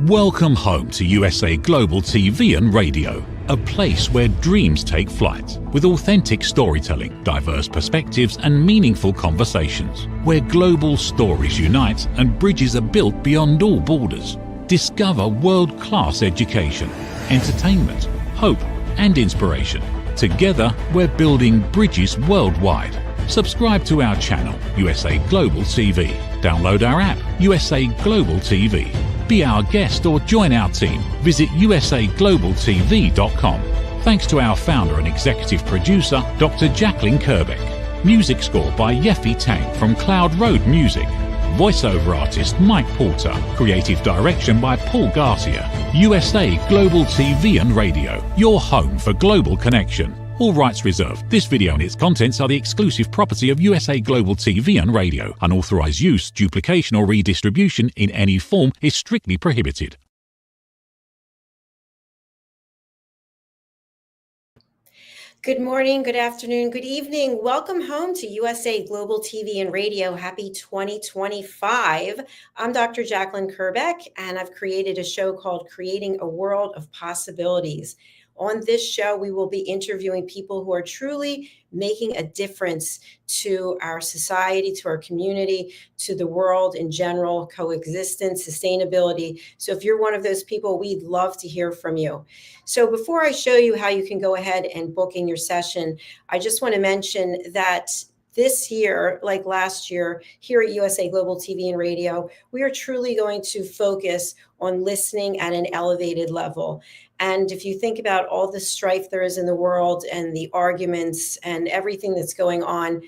Welcome home to USA Global TV and Radio, a place where dreams take flight, with authentic storytelling, diverse perspectives and meaningful conversations, where global stories unite and bridges are built beyond all borders. Discover world-class education, entertainment, hope and inspiration. Together, we're building bridges worldwide. Subscribe to our channel, USA Global TV. Download our app, USA Global TV. Be our guest or join our team. Visit usaglobaltv.com. Thanks to our founder and executive producer, Dr. Jacalyn Kerbeck. Music score by Yeffy Tang from Cloud Road Music. Voiceover artist Mike Porter. Creative direction by Paul Garcia. USA Global TV and Radio. Your home for global connection. All rights reserved. This video and its contents are the exclusive property of USA Global TV and Radio. Unauthorized use, duplication or redistribution in any form is strictly prohibited. Good morning, good afternoon, good evening. Welcome home to USA Global TV and Radio. Happy 2025. I'm Dr. Jacalyn Kerbeck, and I've created a show called Creating a World of Possibilities. On this show, we will be interviewing people who are truly making a difference to our society, to our community, to the world in general, coexistence, sustainability. So if you're one of those people, we'd love to hear from you. So before I show you how you can go ahead and book in your session, I just want to mention that this year, like last year, here at USA Global TV and Radio, we are truly going to focus on listening at an elevated level. And if you think about all the strife there is in the world and the arguments and everything that's going on,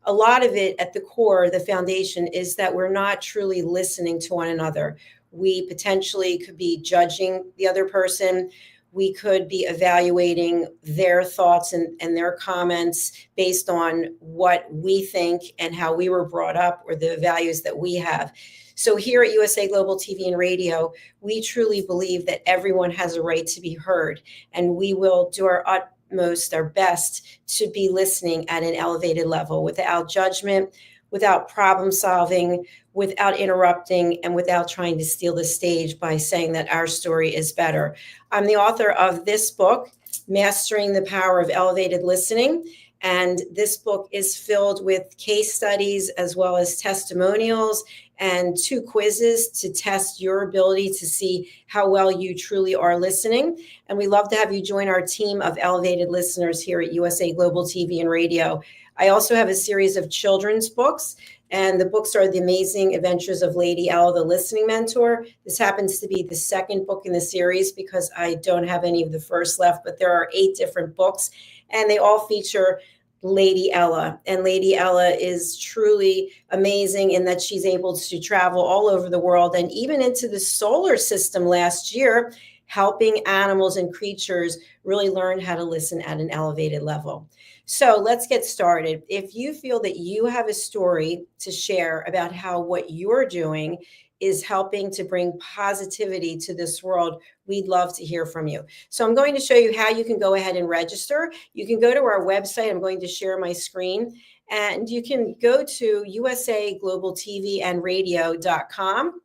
a lot of it at the core, the foundation is that we're not truly listening to one another. We potentially could be judging the other person. We could be evaluating their thoughts and their comments based on what we think and how we were brought up or the values that we have. So here at USA Global TV and Radio, we truly believe that everyone has a right to be heard, and we will do our utmost, our best to be listening at an elevated level without judgment, without problem solving, without interrupting, and without trying to steal the stage by saying that our story is better. I'm the author of this book, Mastering the Power of Elevated Listening. And this book is filled with case studies as well as testimonials and 2 quizzes to test your ability to see how well you truly are listening. And we love to have you join our team of elevated listeners here at USA Global TV and Radio. I also have a series of children's books, and the books are The Amazing Adventures of Lady Ella, the Listening Mentor. This happens to be the second book in the series because I don't have any of the first left, but there are 8 different books, and they all feature Lady Ella. And Lady Ella is truly amazing in that she's able to travel all over the world and even into the solar system last year, helping animals and creatures really learn how to listen at an elevated level. So let's get started. If you feel that you have a story to share about how what you're doing is helping to bring positivity to this world, we'd love to hear from you. So I'm going to show you how you can go ahead and register. You can go to our website. I'm going to share my screen, and you can go to usaglobaltvandradio.com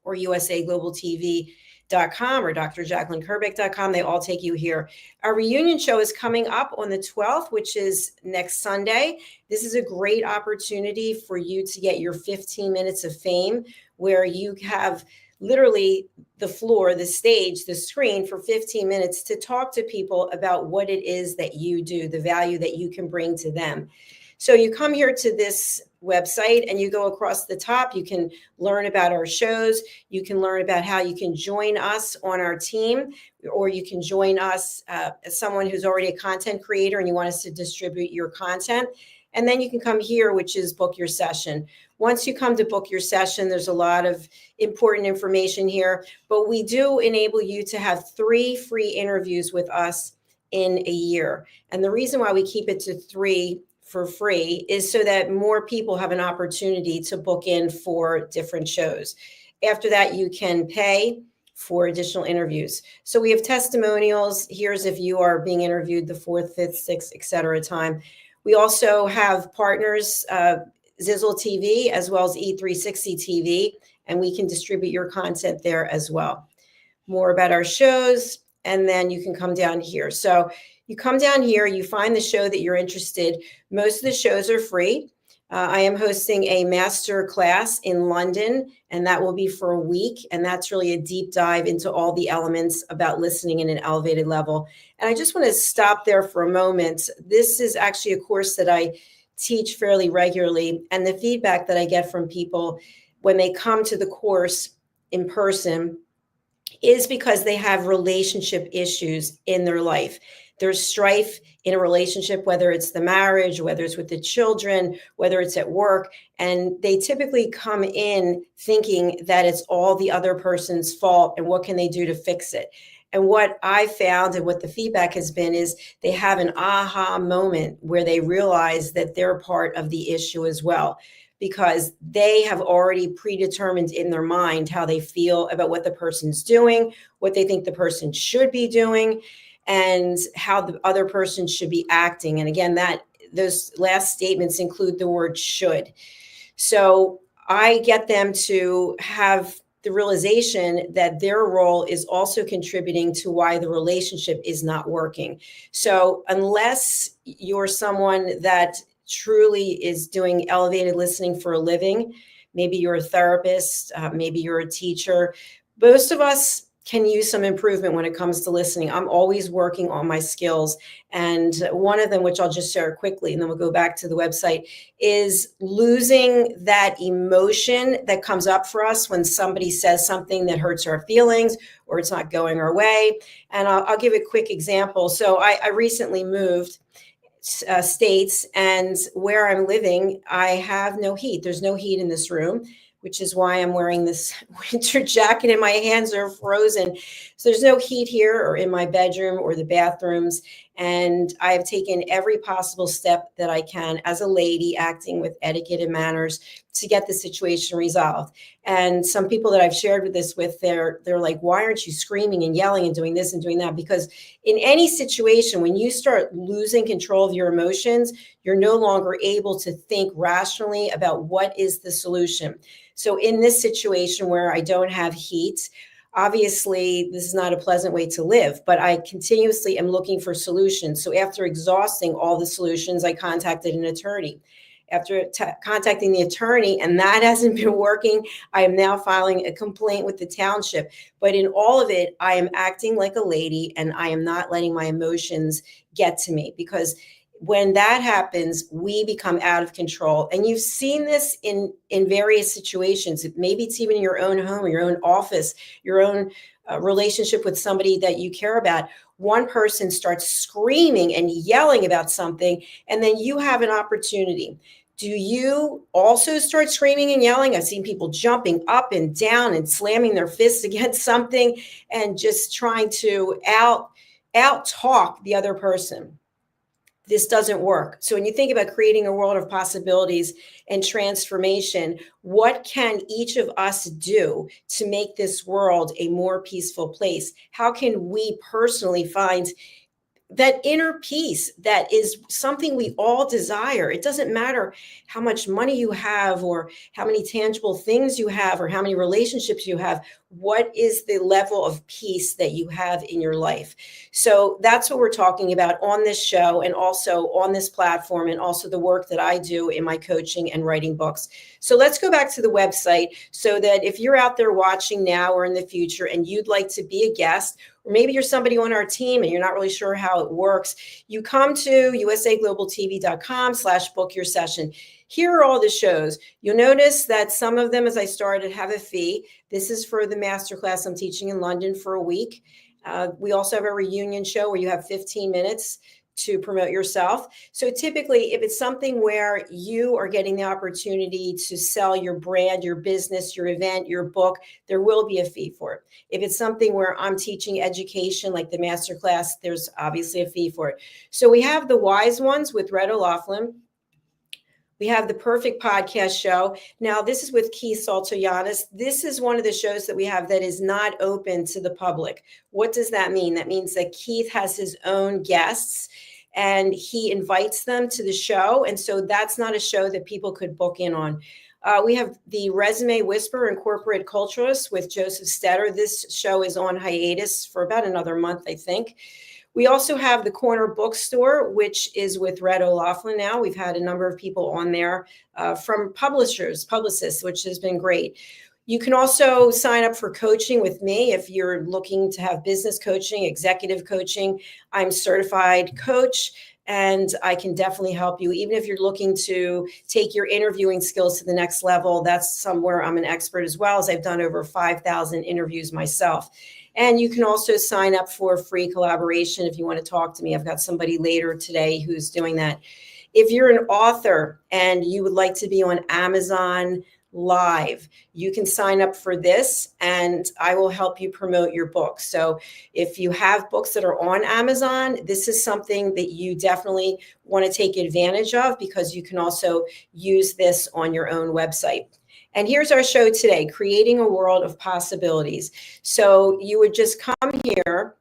or usaglobaltv.com or drjacalynkerbeck.com. They all take you here. Our reunion show is coming up on the 12th, which is next Sunday. This is a great opportunity for you to get your 15 minutes of fame, where you have literally the floor, the stage, the screen for 15 minutes to talk to people about what it is that you do, the value that you can bring to them. So you come here to this website and you go across the top. You can learn about our shows. You can learn about how you can join us on our team, or you can join us as someone who's already a content creator and you want us to distribute your content. And then you can come here, which is book your session. Once you come to book your session, there's a lot of important information here, but we do enable you to have 3 free interviews with us in a year. And the reason why we keep it to 3 for free is so that more people have an opportunity to book in for different shows. After that, you can pay for additional interviews. So we have testimonials. Here's if you are being interviewed the 4th, 5th, 6th, et cetera time. We also have partners Zizzle TV as well as E360 TV, and we can distribute your content there as well. More about our shows, and then you can come down here. So you come down here, you find the show that you're interested. Most of the shows are free. I am hosting a master class in London, and that will be for a week. And that's really a deep dive into all the elements about listening in an elevated level. And I just want to stop there for a moment. This is actually a course that I teach fairly regularly. And the feedback that I get from people when they come to the course in person is because they have relationship issues in their life. There's strife in a relationship, whether it's the marriage, whether it's with the children, whether it's at work. And they typically come in thinking that it's all the other person's fault and what can they do to fix it. And what I found and what the feedback has been is they have an aha moment where they realize that they're part of the issue as well, because they have already predetermined in their mind how they feel about what the person's doing, what they think the person should be doing, and how the other person should be acting. And again, those last statements include the word should. So I get them to have the realization that their role is also contributing to why the relationship is not working. So unless you're someone that truly is doing elevated listening for a living, maybe you're a therapist, maybe you're a teacher, most of us can use some improvement when it comes to listening. I'm always working on my skills. And one of them, which I'll just share quickly, and then we'll go back to the website, is losing that emotion that comes up for us when somebody says something that hurts our feelings or it's not going our way. And I'll give a quick example. So I recently moved states, and where I'm living, I have no heat. There's no heat in this room, which is why I'm wearing this winter jacket and my hands are frozen. So there's no heat here or in my bedroom or the bathrooms. And I have taken every possible step that I can as a lady, acting with etiquette and manners, to get the situation resolved. And some people that I've shared this with, they're like, why aren't you screaming and yelling and doing this and doing that? Because in any situation, when you start losing control of your emotions, you're no longer able to think rationally about what is the solution. So in this situation where I don't have heat, obviously, this is not a pleasant way to live, but I continuously am looking for solutions. So after exhausting all the solutions, I contacted an attorney. After contacting the attorney, and that hasn't been working, I am now filing a complaint with the township. But in all of it, I am acting like a lady, and I am not letting my emotions get to me, because when that happens, we become out of control. And you've seen this in various situations. Maybe it's even in your own home or your own office, your own relationship with somebody that you care about. One person starts screaming and yelling about something, and then you have an opportunity. Do you also start screaming and yelling? I've seen people jumping up and down and slamming their fists against something and just trying to out-talk the other person. This doesn't work. So when you think about creating a world of possibilities and transformation, what can each of us do to make this world a more peaceful place? How can we personally find that inner peace that is something we all desire? It doesn't matter how much money you have or how many tangible things you have or how many relationships you have. What is the level of peace that you have in your life? So that's what we're talking about on this show, and also on this platform, and also the work that I do in my coaching and writing books. So let's go back to the website, so that if you're out there watching now or in the future and you'd like to be a guest, or maybe you're somebody on our team and you're not really sure how it works, you come to usaglobaltv.com/book your session. Here are all the shows. You'll notice that some of them, as I started, have a fee. This is for the masterclass I'm teaching in London for a week. We also have a reunion show where you have 15 minutes to promote yourself. So typically, if it's something where you are getting the opportunity to sell your brand, your business, your event, your book, there will be a fee for it. If it's something where I'm teaching education, like the masterclass, there's obviously a fee for it. So we have the Wise Ones with Red O'Loughlin. We have the Perfect Podcast Show. Now, this is with Keith Saltoyanis. This is one of the shows that we have that is not open to the public. What does that mean? That means that Keith has his own guests. and he invites them to the show. And so that's not a show that people could book in on. We have the Resume Whisperer and Corporate Culturist with Joseph Stetter. This show is on hiatus for about another month, I think. We also have the Corner Bookstore, which is with Red O'Loughlin now. We've had a number of people on there from publicists, which has been great. You can also sign up for coaching with me if you're looking to have business coaching, executive coaching. I'm certified coach, and I can definitely help you. Even if you're looking to take your interviewing skills to the next level, that's somewhere I'm an expert as well, as I've done over 5,000 interviews myself. And you can also sign up for free collaboration if you want to talk to me. I've got somebody later today who's doing that. If you're an author and you would like to be on Amazon Live, you can sign up for this and I will help you promote your book. So if you have books that are on Amazon, this is something that you definitely want to take advantage of, because you can also use this on your own website. And here's our show today, Creating a World of Possibilities. So you would just come here,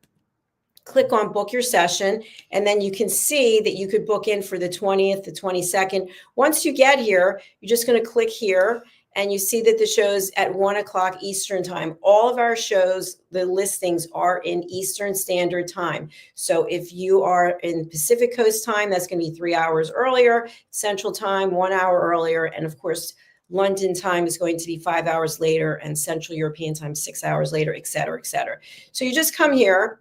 click on book your session, and then you can see that you could book in for the 20th, the 22nd. Once you get here, you're just going to click here and you see that the show's at 1 o'clock Eastern time. All of our shows, the listings are in Eastern Standard Time. So if you are in Pacific Coast time, that's going to be 3 hours earlier, Central Time, 1 hour earlier. And of course, London time is going to be 5 hours later, and Central European time 6 hours later, et cetera, et cetera. So you just come here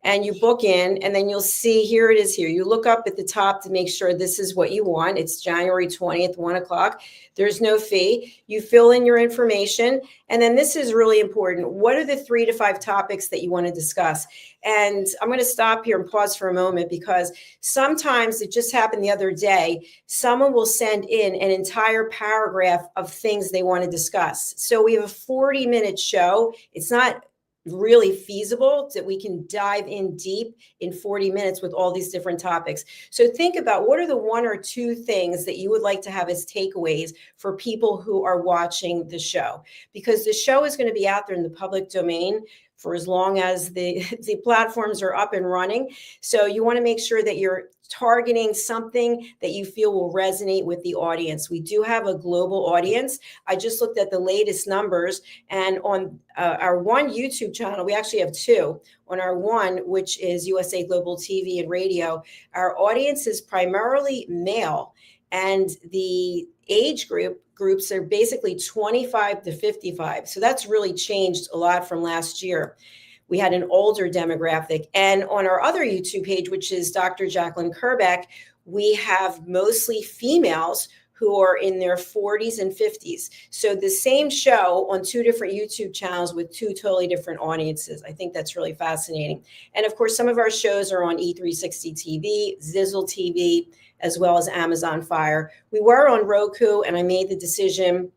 and you book in, and then you'll see, here it is here. You look up at the top to make sure this is what you want. It's January 20th, 1 o'clock. There's no fee. You fill in your information. And then this is really important. What are the 3 to 5 topics that you want to discuss? And I'm going to stop here and pause for a moment, because sometimes, it just happened the other day, someone will send in an entire paragraph of things they want to discuss. So we have a 40-minute show. It's not really feasible that we can dive in deep in 40 minutes with all these different topics. So think about, what are the 1 or 2 things that you would like to have as takeaways for people who are watching the show? Because the show is going to be out there in the public domain for as long as the platforms are up and running. So you want to make sure that you're targeting something that you feel will resonate with the audience. We do have a global audience. I just looked at the latest numbers, and on our one YouTube channel, we actually have 2. On our one, which is USA Global TV and Radio, our audience is primarily male, and the age groups are basically 25 to 55. So that's really changed a lot from last year. We had an older demographic. And on our other YouTube page, which is Dr. Jacalyn Kerbeck, we have mostly females who are in their 40s and 50s. So the same show on 2 different YouTube channels with 2 totally different audiences. I think that's really fascinating. And of course, some of our shows are on E360 TV, Zizzle TV, as well as Amazon Fire. We were on Roku, and I made the decision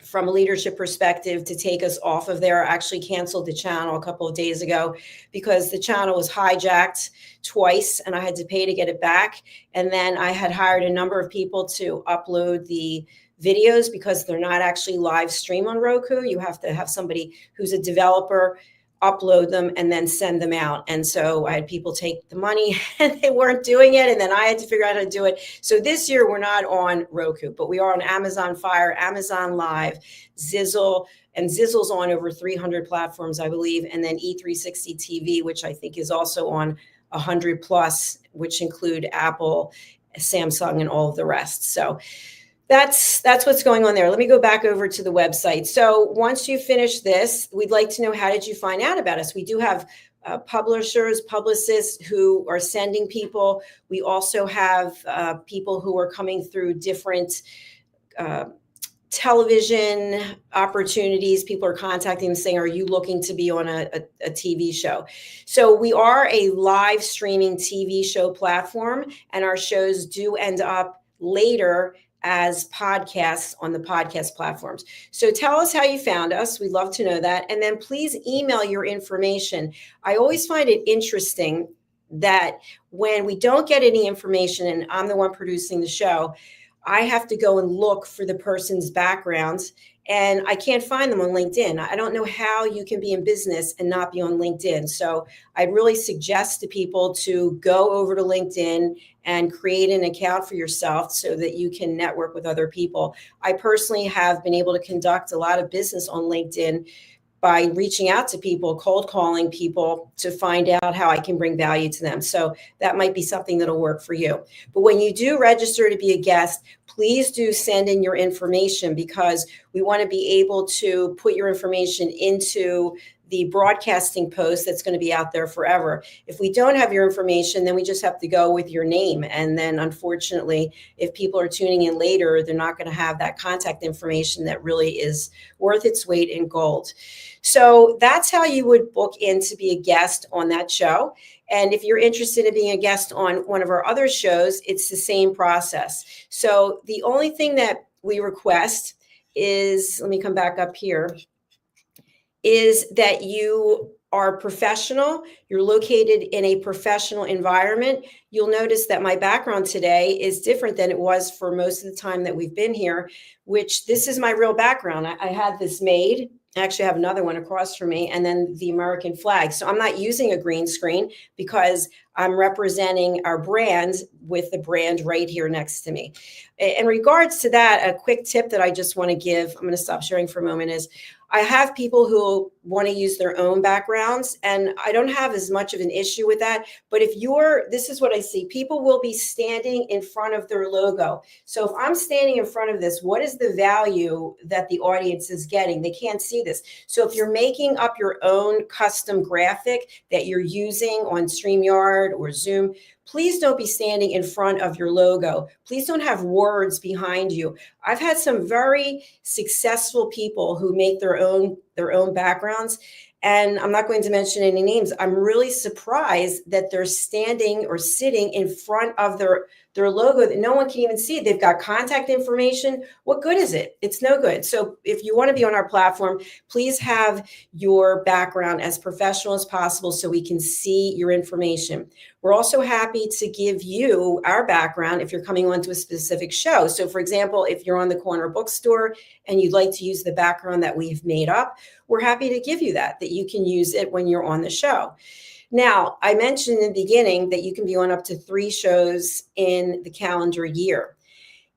from a leadership perspective to take us off of there. I actually canceled the channel a couple of days ago because the channel was hijacked twice and I had to pay to get it back. And then I had hired a number of people to upload the videos, because they're not actually live stream on Roku. You have to have somebody who's a developer upload them and then send them out. And so I had people take the money and they weren't doing it. And then I had to figure out how to do it. So this year we're not on Roku, but we are on Amazon Fire, Amazon Live, Zizzle, and Zizzle's on over 300 platforms, I believe. And then E360 TV, which I think is also on 100 plus, which include Apple, Samsung, and all of the rest. So that's what's going on there. Let me go back over to the website. So once you finish this, we'd like to know, how did you find out about us? We do have publishers, publicists who are sending people. We also have people who are coming through different television opportunities. People are contacting them saying, are you looking to be on a TV show? So we are a live streaming TV show platform, and our shows do end up later as podcasts on the podcast platforms. So tell us how you found us. We'd love to know that. And then please email your information. I always find it interesting that when we don't get any information, and I'm the one producing the show, I have to go and look for the person's backgrounds. and I can't find them on LinkedIn. I don't know how you can be in business and not be on LinkedIn. So I'd really suggest to people to go over to LinkedIn and create an account for yourself so that you can network with other people. I personally have been able to conduct a lot of business on LinkedIn by reaching out to people, cold calling people to find out how I can bring value to them. So that might be something that'll work for you. But when you do register to be a guest, please do send in your information, because we want to be able to put your information into the broadcasting post that's going to be out there forever. If we don't have your information, then we just have to go with your name. And then unfortunately, if people are tuning in later, they're not going to have that contact information that really is worth its weight in gold. So that's how you would book in to be a guest on that show. And if you're interested in being a guest on one of our other shows, it's the same process. So the only thing that we request is, let me come back up here, is that you are professional, you're located in a professional environment. You'll notice that my background today is different than it was for most of the time that we've been here, which this is my real background. I had this made. I actually have another one across from me, and then the American flag. So I'm not using a green screen because I'm representing our brand with the brand right here next to me. In regards to that, a quick tip that I just want to give, I'm going to stop sharing for a moment, is I have people who want to use their own backgrounds, and I don't have as much of an issue with that. But if this is what I see, people will be standing in front of their logo. So if I'm standing in front of this, what is the value that the audience is getting? They can't see this. So if you're making up your own custom graphic that you're using on StreamYard or Zoom, please don't be standing in front of your logo. Please don't have words behind you. I've had some very successful people who make their own backgrounds, and I'm not going to mention any names. I'm really surprised that they're standing or sitting in front of their logo that no one can even see. They've got contact information. What good is it? It's no good. So if you want to be on our platform, please have your background as professional as possible so we can see your information. We're also happy to give you our background if you're coming onto a specific show. So for example, if you're on the corner bookstore and you'd like to use the background that we've made up, we're happy to give you that you can use it when you're on the show. Now, I mentioned in the beginning that you can be on up to 3 shows in the calendar year.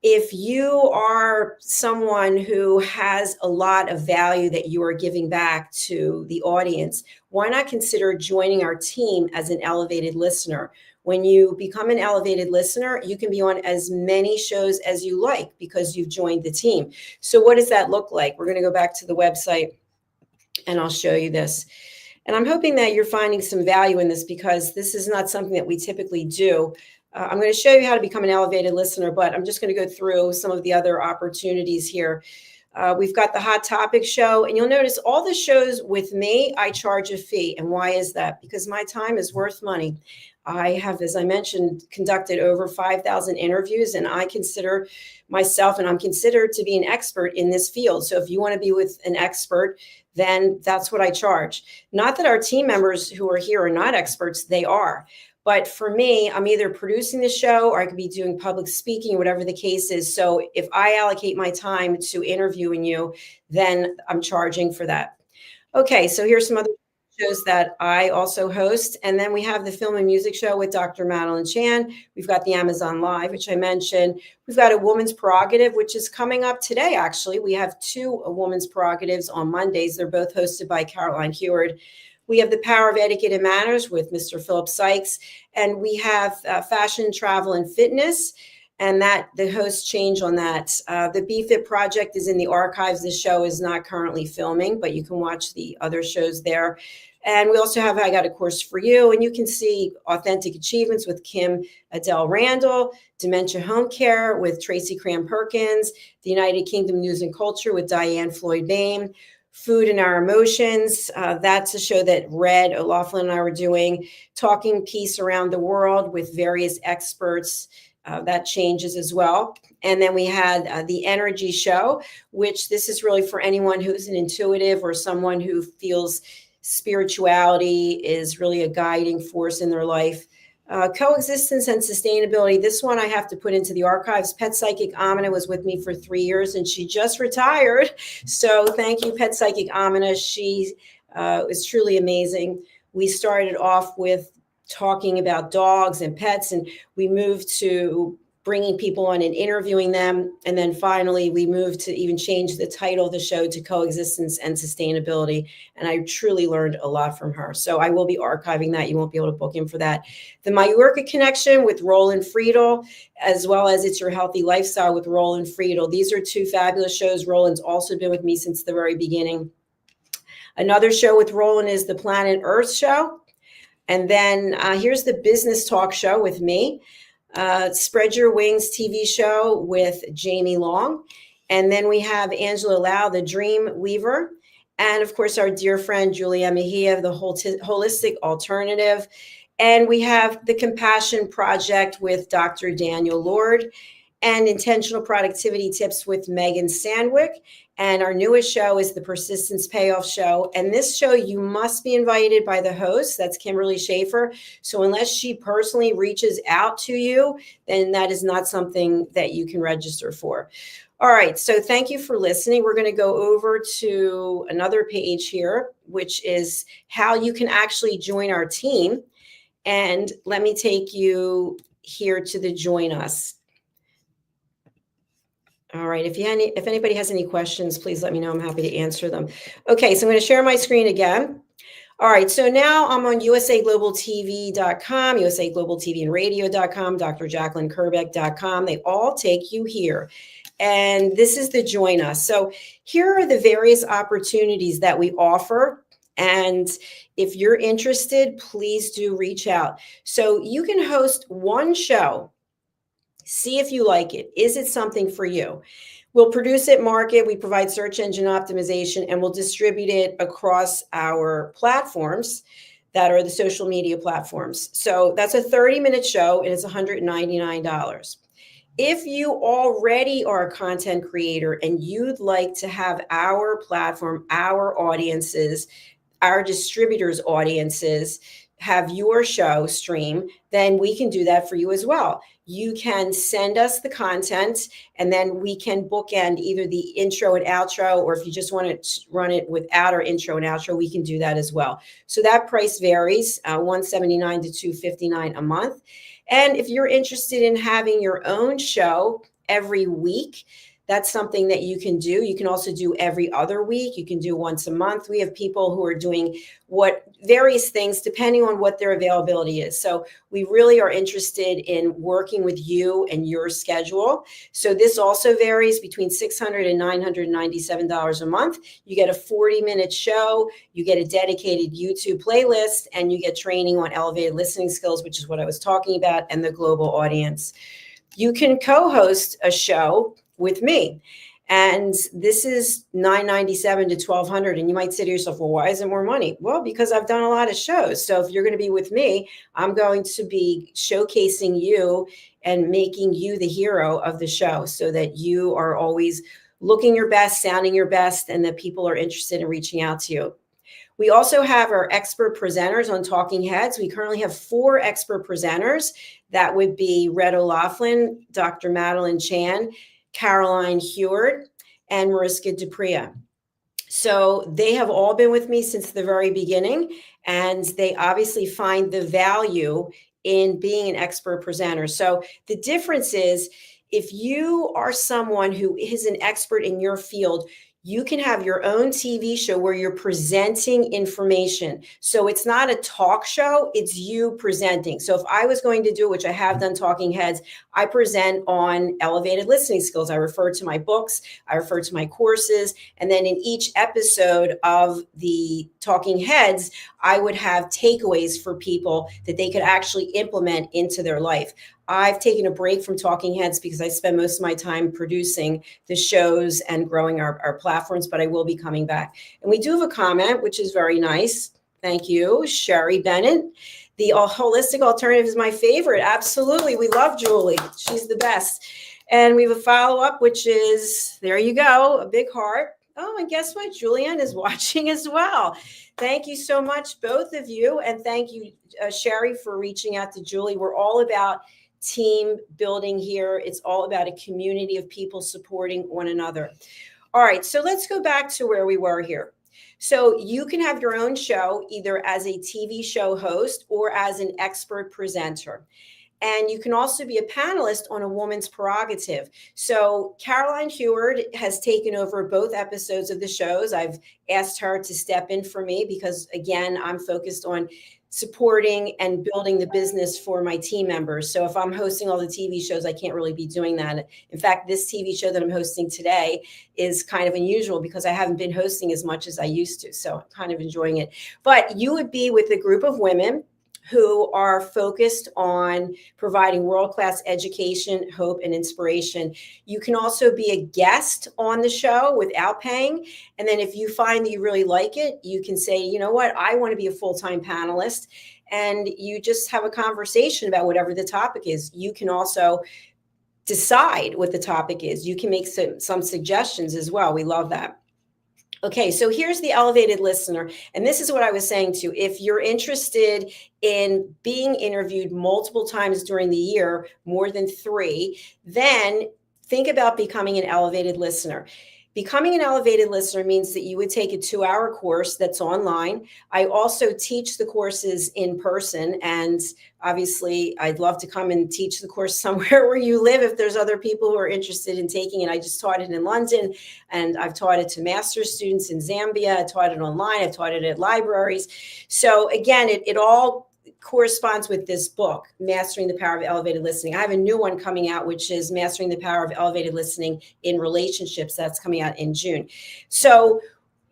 If you are someone who has a lot of value that you are giving back to the audience, why not consider joining our team as an elevated listener? When you become an elevated listener, you can be on as many shows as you like because you've joined the team. So what does that look like? We're going to go back to the website and I'll show you this. And I'm hoping that you're finding some value in this because this is not something that we typically do. I'm going to show you how to become an elevated listener, but I'm just going to go through some of the other opportunities here. We've got the Hot Topic show, and you'll notice all the shows with me, I charge a fee. And why is that? Because my time is worth money. I have, as I mentioned, conducted over 5,000 interviews, and I consider myself, and I'm considered to be an expert in this field. So if you want to be with an expert, then that's what I charge. Not that our team members who are here are not experts, they are. But for me, I'm either producing the show or I could be doing public speaking, whatever the case is. So if I allocate my time to interviewing you, then I'm charging for that. Okay, so here's some other shows that I also host. And then we have the film and music show with Dr. Madeline Chan. We've got the Amazon Live, which I mentioned. We've got a Woman's Prerogative, which is coming up today, actually. We have 2 Woman's Prerogatives on Mondays. They're both hosted by Caroline Heward. We have the Power of Etiquette and Manners with Mr. Philip Sykes. And we have Fashion, Travel, and Fitness. And that the hosts change on that. The BFIT project is in the archives. This show is not currently filming, but you can watch the other shows there. And we also have I Got a Course for You. And you can see Authentic Achievements with Kim Adele Randall, Dementia Home Care with Tracy Cram Perkins, the United Kingdom News and Culture with Diane Floyd Bain, Food and Our Emotions. That's a show that Red O'Loughlin and I were doing, Talking Peace Around the World with various experts. That changes as well. And then we had the Energy Show, which this is really for anyone who's an intuitive or someone who feels spirituality is really a guiding force in their life. Coexistence and sustainability. This one I have to put into the archives. Pet Psychic Amina was with me for 3 years and she just retired. So thank you, Pet Psychic Amina. She is truly amazing. We started off with talking about dogs and pets, and we moved to bringing people on and interviewing them. And then finally, we moved to even change the title of the show to Coexistence and Sustainability. And I truly learned a lot from her. So I will be archiving that. You won't be able to book in for that. The Mallorca Connection with Roland Friedel, as well as It's Your Healthy Lifestyle with Roland Friedel. These are two fabulous shows. Roland's also been with me since the very beginning. Another show with Roland is the Planet Earth Show. And then here's the Business Talk Show with me. Spread Your Wings TV show with Jamie Long. And then we have Angela Lau, the Dream Weaver. And of course, our dear friend, Julia Mejia, the Holistic Alternative. And we have the Compassion Project with Dr. Daniel Lord, and Intentional Productivity Tips with Megan Sandwick. And our newest show is the Persistence Payoff Show. And this show, you must be invited by the host. That's Kimberly Schaefer. So unless she personally reaches out to you, then that is not something that you can register for. All right. So thank you for listening. We're going to go over to another page here, which is how you can actually join our team. And let me take you here to the Join Us. All right. If anybody has any questions, please let me know. I'm happy to answer them. Okay. So I'm going to share my screen again. All right. So now I'm on usaglobaltv.com, usaglobaltvandradio.com, drjacalynkerbeck.com. They all take you here. And this is the Join Us. So here are the various opportunities that we offer. And if you're interested, please do reach out. So you can host one show. See if you like it. Is it something for you? We'll produce it, market, we provide search engine optimization, and we'll distribute it across our platforms that are the social media platforms. So that's a 30-minute show, and it's $199. If you already are a content creator and you'd like to have our platform, our audiences, our distributors' audiences have your show stream, then we can do that for you as well. You can send us the content, and then we can bookend either the intro and outro, or if you just want to run it without our intro and outro, we can do that as well. So that price varies, $179 to $259 a month. And if you're interested in having your own show every week, that's something that you can do. You can also do every other week. You can do once a month. We have people who are doing various things depending on what their availability is. So we really are interested in working with you and your schedule. So this also varies between $600 and $997 a month. You get a 40-minute show, you get a dedicated YouTube playlist, and you get training on elevated listening skills, which is what I was talking about, and the global audience. You can co-host a show with me. And this is $997 to $1,200. And you might say to yourself, well, why is it more money? Well, because I've done a lot of shows. So if you're going to be with me, I'm going to be showcasing you and making you the hero of the show so that you are always looking your best, sounding your best, and that people are interested in reaching out to you. We also have our expert presenters on Talking Heads. We currently have 4 expert presenters. That would be Red O'Laughlin, Dr. Madeline Chan, Caroline Heward, and Mariska Dupria. So they have all been with me since the very beginning, and they obviously find the value in being an expert presenter. So the difference is, if you are someone who is an expert in your field, you can have your own TV show where you're presenting information. So it's not a talk show, it's you presenting. So if I was going to do, which I have done Talking Heads, I present on elevated listening skills. I refer to my books, I refer to my courses, and then in each episode of the Talking Heads, I would have takeaways for people that they could actually implement into their life. I've taken a break from Talking Heads because I spend most of my time producing the shows and growing our platforms, but I will be coming back. And we do have a comment, which is very nice. Thank you, Sherry Bennett. The Holistic Alternative is my favorite. Absolutely. We love Julie. She's the best. And we have a follow-up, which is, there you go, a big heart. Oh, and guess what? Julianne is watching as well. Thank you so much, both of you. And thank you, Sherry, for reaching out to Julie. We're all about team building here. It's all about a community of people supporting one another. All right, so let's go back to where we were here. So you can have your own show, either as a TV show host or as an expert presenter. And you can also be a panelist on A Woman's Prerogative. So Caroline Heward has taken over both episodes of the shows. I've asked her to step in for me because, again, I'm focused on supporting and building the business for my team members. So if I'm hosting all the TV shows, I can't really be doing that. In fact, this TV show that I'm hosting today is kind of unusual because I haven't been hosting as much as I used to. So I'm kind of enjoying it. But you would be with a group of women who are focused on providing world-class education, hope, and inspiration. You can also be a guest on the show without paying. And then if you find that you really like it, you can say, you know what, I want to be a full-time panelist. And you just have a conversation about whatever the topic is. You can also decide what the topic is. You can make some suggestions as well. We love that. Okay, so here's the elevated listener. And this is what I was saying too. If you're interested in being interviewed multiple times during the year, more than 3, then think about becoming an elevated listener. Becoming an elevated listener means that you would take a 2-hour course that's online. I also teach the courses in person, and obviously I'd love to come and teach the course somewhere where you live if there's other people who are interested in taking it. I just taught it in London, and I've taught it to master's students in Zambia. I taught it online. I've taught it at libraries. So again, it all corresponds with this book, Mastering the Power of Elevated Listening. I have a new one coming out, which is Mastering the Power of Elevated Listening in Relationships. That's coming out in June. So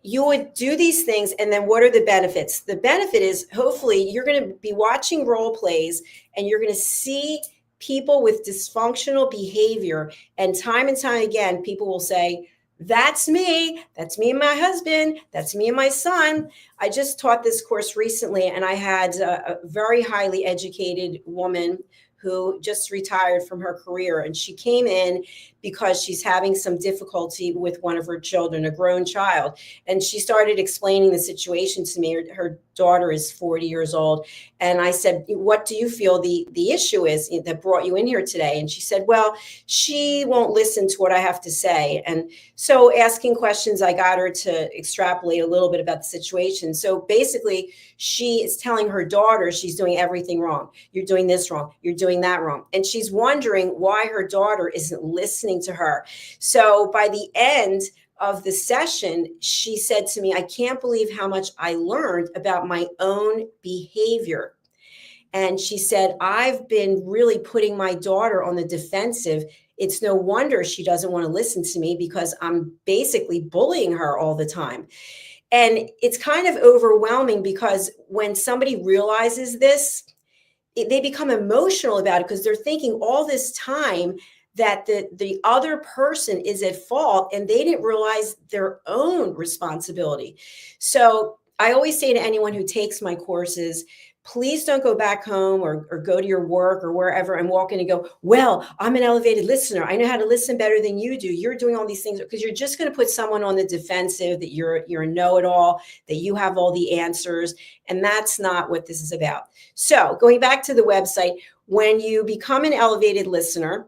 you would do these things, and then what are the benefits? The benefit is hopefully you're going to be watching role plays, and you're going to see people with dysfunctional behavior. And time again, people will say, that's me and my husband, that's me and my son. I just taught this course recently, and I had a very highly educated woman who just retired from her career. And she came in because she's having some difficulty with one of her children, a grown child. And she started explaining the situation to me. Her daughter is 40 years old. And I said, what do you feel the issue is that brought you in here today? And she said, well, she won't listen to what I have to say. And so asking questions, I got her to extrapolate a little bit about the situation. So basically, she is telling her daughter she's doing everything wrong. You're doing this wrong. You're doing that wrong. And she's wondering why her daughter isn't listening to her. So by the end of the session, she said to me, I can't believe how much I learned about my own behavior. And she said, I've been really putting my daughter on the defensive. It's no wonder she doesn't want to listen to me because I'm basically bullying her all the time. And it's kind of overwhelming because when somebody realizes this, they become emotional about it because they're thinking all this time that the other person is at fault and they didn't realize their own responsibility. So I always say to anyone who takes my courses, please don't go back home or go to your work or wherever and walk in and go, well, I'm an elevated listener. I know how to listen better than you do. You're doing all these things, because you're just going to put someone on the defensive, that you're a know-it-all, that you have all the answers. And that's not what this is about. So going back to the website, when you become an elevated listener,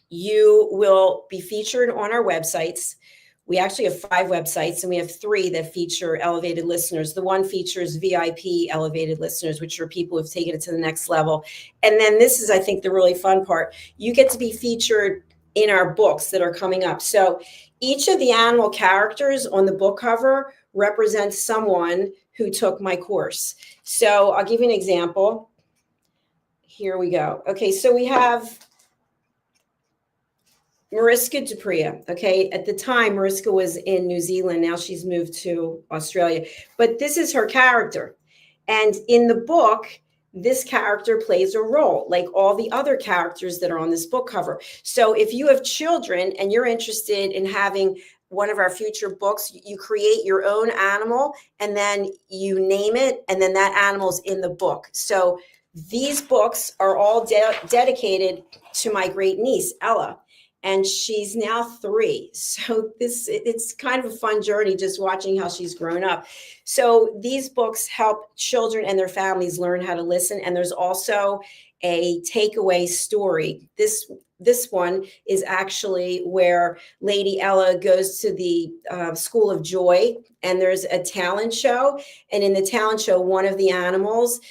you will be featured on our websites. We actually have 5 websites, and we have 3 that feature elevated listeners. The one features VIP elevated listeners, which are people who've taken it to the next level. And then this is, I think, the really fun part. You get to be featured in our books that are coming up. So each of the animal characters on the book cover represents someone who took my course. So I'll give you an example. Here we go. Okay, so we have Mariska Dupria. Okay, at the time, Mariska was in New Zealand. Now she's moved to Australia. But this is her character. And in the book, this character plays a role, like all the other characters that are on this book cover. So if you have children and you're interested in having one of our future books, you create your own animal and then you name it, and then that animal's in the book. So these books are all dedicated to my great niece, Ella. and she's now 3. So it's kind of a fun journey just watching how she's grown up. So these books help children and their families learn how to listen. And there's also a takeaway story. This one is actually where Lady Ella goes to the School of Joy, and there's a talent show. And in the talent show, one of the animals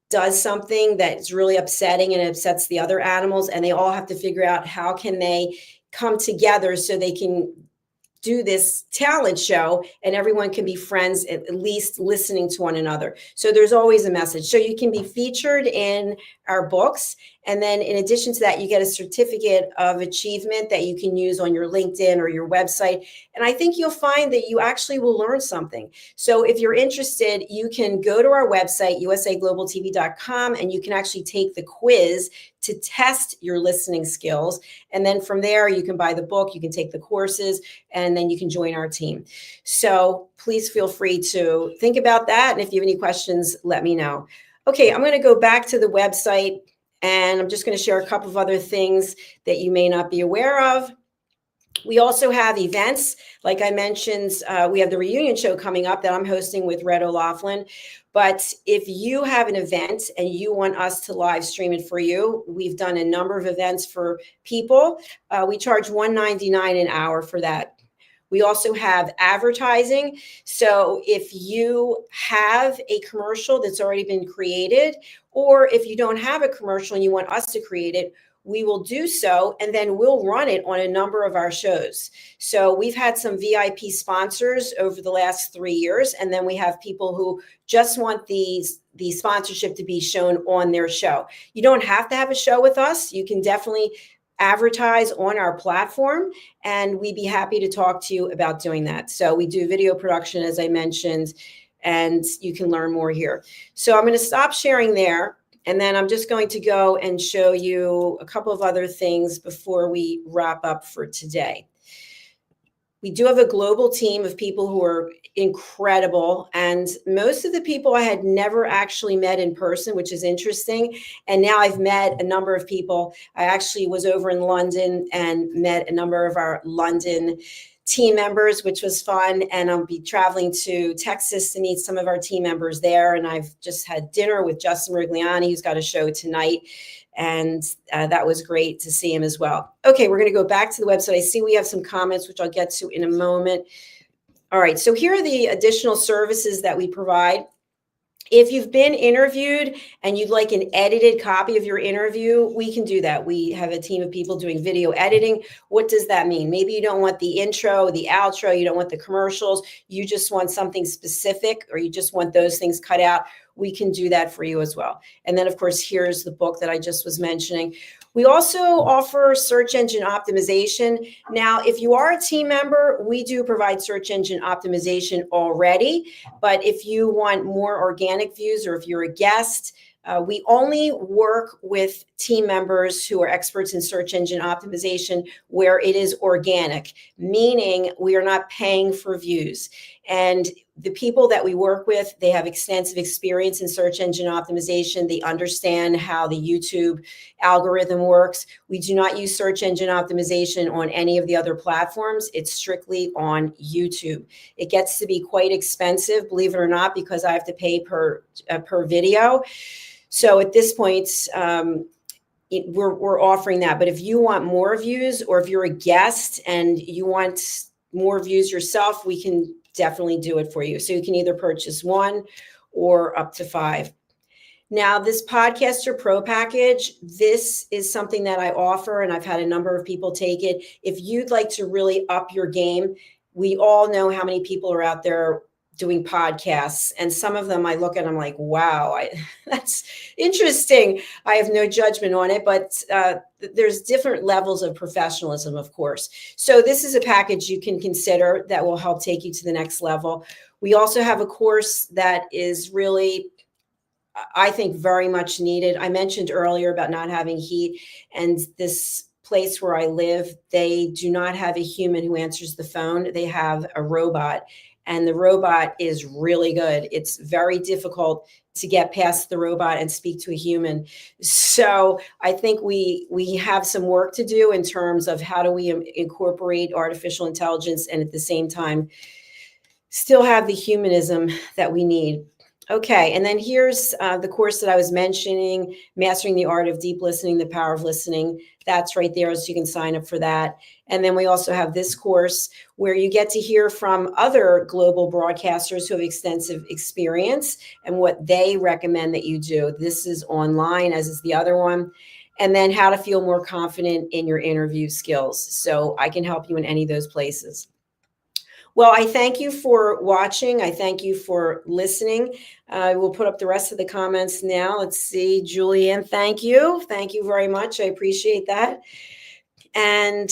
does something that's really upsetting and upsets the other animals, and they all have to figure out how can they come together so they can do this talent show and everyone can be friends, at least listening to one another. So there's always a message. So you can be featured in our books. And then in addition to that, you get a certificate of achievement that you can use on your LinkedIn or your website. And I think you'll find that you actually will learn something. So if you're interested, you can go to our website, usaglobaltv.com, and you can actually take the quiz to test your listening skills. And then from there, you can buy the book, you can take the courses, and then you can join our team. So please feel free to think about that. And if you have any questions, let me know. Okay, I'm going to go back to the website, and I'm just going to share a couple of other things that you may not be aware of. We also have events. Like I mentioned, we have the reunion show coming up that I'm hosting with Red O'Loughlin. But if you have an event and you want us to live stream it for you, we've done a number of events for people. We charge $1.99 an hour for that. We also have advertising. So if you have a commercial that's already been created, or if you don't have a commercial and you want us to create it, we will do so, and then we'll run it on a number of our shows. So we've had some VIP sponsors over the last 3 years, and then we have people who just want the sponsorship to be shown on their show. You don't have to have a show with us. You can definitely advertise on our platform, and we'd be happy to talk to you about doing that. So we do video production, as I mentioned, and you can learn more here. So I'm going to stop sharing there. And then I'm just going to go and show you a couple of other things before we wrap up for today. We do have a global team of people who are incredible. And most of the people I had never actually met in person, which is interesting. And now I've met a number of people. I actually was over in London and met a number of our London team members, which was fun. And I'll be traveling to Texas to meet some of our team members there. And I've just had dinner with Justin Rigliani, who's got a show tonight. And that was great to see him as well. Okay, we're going to go back to the website. I see we have some comments, which I'll get to in a moment. All right, so here are the additional services that we provide. If you've been interviewed and you'd like an edited copy of your interview, we can do that. We have a team of people doing video editing. What does that mean? Maybe you don't want the intro, the outro, you don't want the commercials, you just want something specific, or you just want those things cut out. We can do that for you as well. And then, of course, here's the book that I just was mentioning. We also offer search engine optimization. Now, if you are a team member, we do provide search engine optimization already. But if you want more organic views, or if you're a guest, we only work with team members who are experts in search engine optimization where it is organic, meaning we are not paying for views. And the people that we work with, they have extensive experience in search engine optimization. They understand how the YouTube algorithm works. We do not use search engine optimization on any of the other platforms. It's strictly on YouTube. It gets to be quite expensive, believe it or not, because I have to pay per video. So at this point, we're offering that. But if you want more views, or if you're a guest and you want more views yourself, we can definitely do it for you. So you can either purchase 1 or up to 5. Now, this Podcaster Pro package, this is something that I offer, and I've had a number of people take it. If you'd like to really up your game, we all know how many people are out there doing podcasts, and some of them I look at, I'm like, wow, that's interesting. I have no judgment on it, but there's different levels of professionalism, of course. So this is a package you can consider that will help take you to the next level. We also have a course that is really, I think, very much needed. I mentioned earlier about not having heat, and this place where I live, they do not have a human who answers the phone. They have a robot. and the robot is really good. It's very difficult to get past the robot and speak to a human. So I think we have some work to do in terms of how do we incorporate artificial intelligence and at the same time still have the humanism that we need. Okay, and then here's the course that I was mentioning, Mastering the Art of Deep Listening, the Power of Listening. That's right there, so you can sign up for that. And then we also have this course where you get to hear from other global broadcasters who have extensive experience and what they recommend that you do. This is online, as is the other one. And then how to feel more confident in your interview skills. So I can help you in any of those places. Well, I thank you for watching. I thank you for listening. We'll put up the rest of the comments now. Let's see, Julianne, thank you. Thank you very much. I appreciate that. And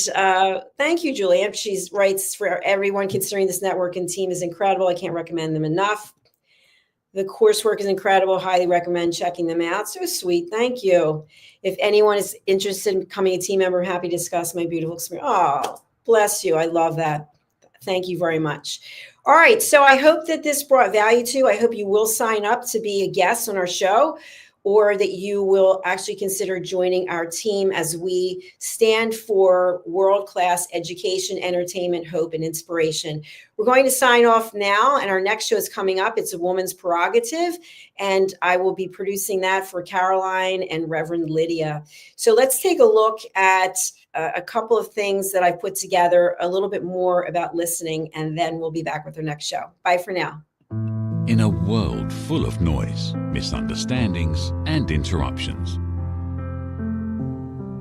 thank you, Julianne. She writes, for everyone considering this network and team is incredible. I can't recommend them enough. The coursework is incredible. Highly recommend checking them out. So sweet. Thank you. If anyone is interested in becoming a team member, I'm happy to discuss my beautiful experience. Oh, bless you. I love that. Thank you very much. All right. So I hope that this brought value to you. I hope you will sign up to be a guest on our show, or that you will actually consider joining our team as we stand for world-class education, entertainment, hope, and inspiration. We're going to sign off now, and our next show is coming up. It's A Woman's Prerogative, and I will be producing that for Caroline and Reverend Lydia. So let's take a look at a couple of things that I've put together, a little bit more about listening, and then we'll be back with our next show. Bye for now. In a world full of noise, misunderstandings, and interruptions,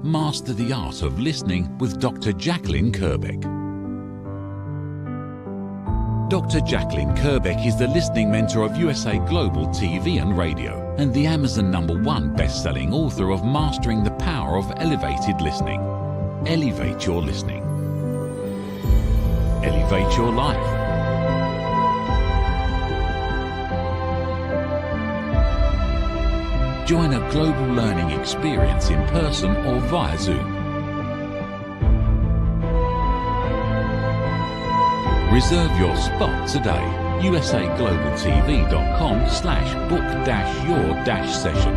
master the art of listening with Dr. Jacalyn Kerbeck. Dr. Jacalyn Kerbeck is the listening mentor of USA Global TV and Radio and the Amazon #1 best-selling author of Mastering the Power of Elevated Listening. Elevate your listening. Elevate your life. Join a global learning experience in person or via Zoom. Reserve your spot today. usaglobaltv.com/book-your-session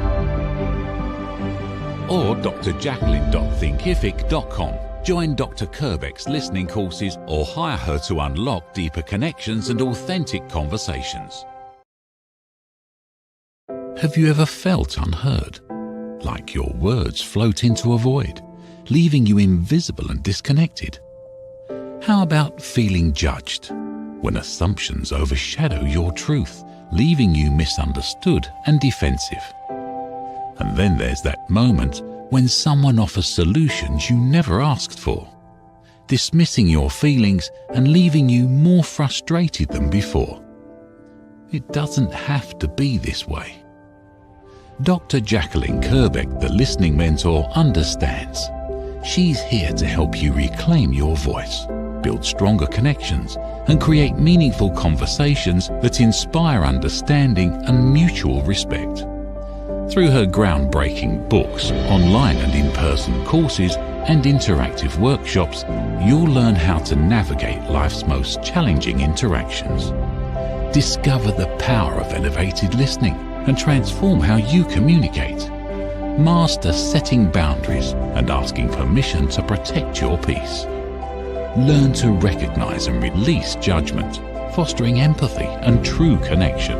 or drjacalyn.thinkific.com. Join Dr. Kerbeck's listening courses or hire her to unlock deeper connections and authentic conversations. Have you ever felt unheard? Like your words float into a void, leaving you invisible and disconnected? How about feeling judged, when assumptions overshadow your truth, leaving you misunderstood and defensive? And then there's that moment when someone offers solutions you never asked for, dismissing your feelings and leaving you more frustrated than before. It doesn't have to be this way. Dr. Jacalyn Kerbeck, the listening mentor, understands. She's here to help you reclaim your voice, build stronger connections, and create meaningful conversations that inspire understanding and mutual respect. Through her groundbreaking books, online and in-person courses, and interactive workshops, you'll learn how to navigate life's most challenging interactions. Discover the power of elevated listening and transform how you communicate. Master setting boundaries and asking permission to protect your peace. Learn to recognize and release judgment, fostering empathy and true connection.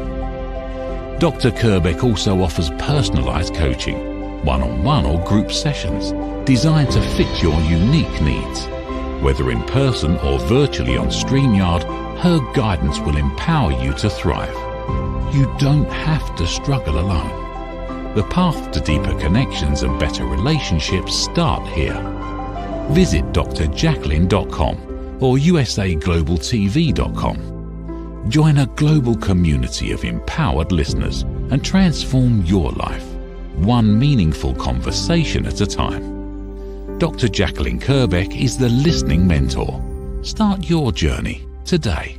Dr. Kerbeck also offers personalized coaching, one-on-one or group sessions designed to fit your unique needs. Whether in person or virtually on StreamYard, her guidance will empower you to thrive. You don't have to struggle alone. The path to deeper connections and better relationships start here. Visit drjacalyn.com or usaglobaltv.com. Join a global community of empowered listeners and transform your life, one meaningful conversation at a time. Dr. Jacalyn Kerbeck is the listening mentor. Start your journey today.